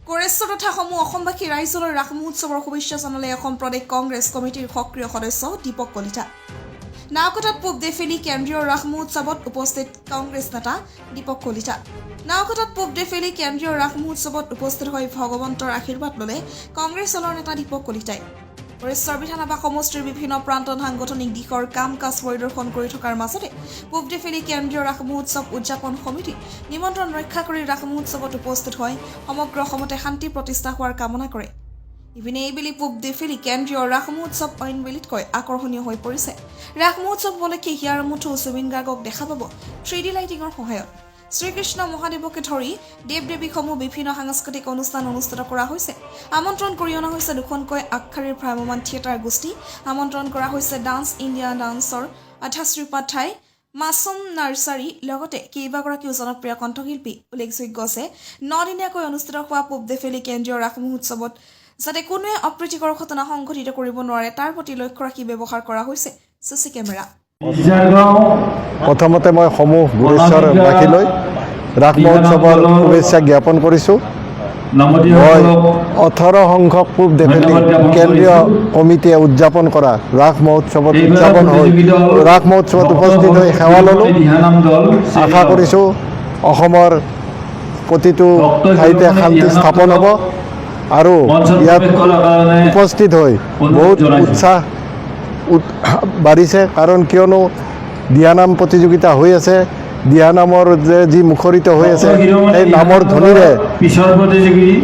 কোৰেশ্বৰ তথা সমূহ অসমবাসী ৰাইজলৈ ৰাস মহোৎসৱৰ শুভেচ্ছা জনালে অসম প্ৰদেশ কংগ্ৰেছ কমিটিৰ সক্ৰিয় সদস্য দীপক কলিতা। নাওকটাত পূব দেফেলি কেন্দ্ৰীয় ৰাস মহোৎসৱত উপস্থিত কংগ্ৰেছ নেতা দীপক কলিতা। নাওকটাত পূব দেফেলি কেন্দ্ৰীয় ৰাস মহোৎসৱত উপস্থিত হৈ ভগৱন্তৰ আশীৰ্বাদ ল'লে কংগ্ৰেছ দলৰ নেতা দীপক কলিতাই। কোৰেশ্বৰ বিধানসভা সমষ্টিৰ বিভিন্ন প্ৰান্তত সাংগঠনিক দিশৰ কাম কাজ পৰিদৰ্শন কৰি থকাৰ মাজতে পূব দেফেলি কেন্দ্ৰীয় ৰাস মহোৎসৱ উদযাপন সমিতি নিমন্ত্ৰণ ৰক্ষা কৰি ৰাস মহোৎসৱত উপস্থিত হৈ সমগ্ৰ অসমতে শান্তি প্ৰতিষ্ঠা হোৱাৰ কামনা কৰে। ইপিনে এইবেলি পূব দেফেলি কেন্দ্ৰীয় ৰাস মহোৎসৱ অইন বেলিতকৈ আকৰ্ষণীয় হৈ পৰিছে। ৰাস মহোৎসৱ উপলক্ষে হিয়াৰ মুঠো জুবিন গাৰ্গক দেখা পাব 3D লাইটিঙৰ সহায়ত। শ্ৰীকৃষ্ণ মহাদেৱকে ধৰি দেৱ দেৱীসমূহ বিভিন্ন সাংস্কৃতিক অনুষ্ঠান অনুষ্ঠিত কৰা হৈছে। আমন্ত্ৰণ কৰি অনা হৈছে দুখনকৈ আগশাৰীৰ ভ্ৰাম্যমান থিয়েটাৰ গোষ্ঠী। আমন্ত্ৰণ কৰা হৈছে ডান্স ইণ্ডিয়া ডান্সৰ আধাশ্ৰী উপাধ্যায়, মাছুম নাৰ্চাৰী লগতে কেইবাগৰাকীও জনপ্ৰিয় কণ্ঠশিল্পী। উল্লেখযোগ্য যে 9 দিনীয়াকৈ অনুষ্ঠিত হোৱা পূব দেফেলি কেন্দ্ৰীয় ৰাস মহোৎসৱত যাতে কোনোৱে অপ্ৰীতিকৰ ঘটনা সংঘটিত কৰিব নোৱাৰে তাৰ প্ৰতি লক্ষ্য ৰাখি ব্যৱহাৰ কৰা হৈছে চিচি কেমেৰা। প্ৰথমতে মই সমূহ গুৰেশ্বৰবাসীলৈ ৰাস মহোৎসৱৰ শুভেচ্ছা জ্ঞাপন কৰিছোঁ। মই 18 সংখ্যক পূব দেফেলি কেন্দ্ৰীয় কমিটিয়ে উদযাপন কৰা ৰাস মহোৎসৱত উপস্থিত হৈ সেৱা ল'লোঁ। আশা কৰিছোঁ অসমৰ প্ৰতিটো ঠাইতে শান্তি স্থাপন হ'ব আৰু ইয়াত উপস্থিত হৈ বহুত উৎসাহ বাঢ়িছে। কাৰণ কিয়নো দিহানাম প্ৰতিযোগিতা হৈ আছে। দিহানামৰ যি মুখৰিত হৈ আছে সেই নামৰ ধ্বনিৰে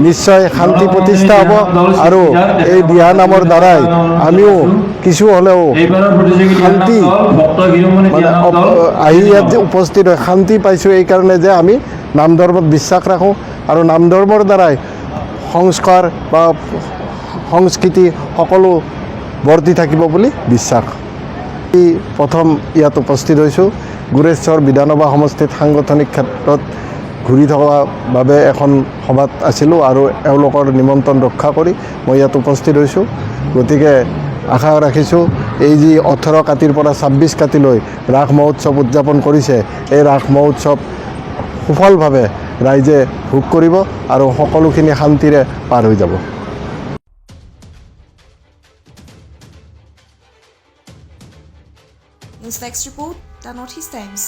নিশ্চয় শান্তি প্ৰতিষ্ঠা হ'ব আৰু এই দিহানামৰ দ্বাৰাই আমিও কিছু হ'লেও শান্তি আহি ইয়াত যে উপস্থিত হৈ শান্তি পাইছোঁ এইকাৰণে যে আমি নাম ধৰ্মত বিশ্বাস ৰাখোঁ আৰু নাম ধৰ্মৰ দ্বাৰাই সংস্কাৰ বা সংস্কৃতি সকলো বৰ্তি থাকিব বুলি বিশ্বাস। প্ৰথম ইয়াত উপস্থিত হৈছোঁ। গুৰেশ্বৰ বিধানসভা সমষ্টিত সাংগঠনিক ক্ষেত্ৰত ঘূৰি থকাৰ বাবে এখন সভাত আছিলোঁ আৰু এওঁলোকৰ নিমন্ত্ৰণ ৰক্ষা কৰি মই ইয়াত উপস্থিত হৈছোঁ। গতিকে আশা ৰাখিছোঁ এই যি 18 কাতিৰ পৰা 26 কাতিলৈ ৰাস মহোৎসৱ উদযাপন কৰিছে এই ৰাস মহোৎসৱ সুফলভাৱে ৰাইজে ভোগ কৰিব আৰু সকলোখিনি শান্তিৰে পাৰ হৈ যাব। News Next Report, The Northeast Times.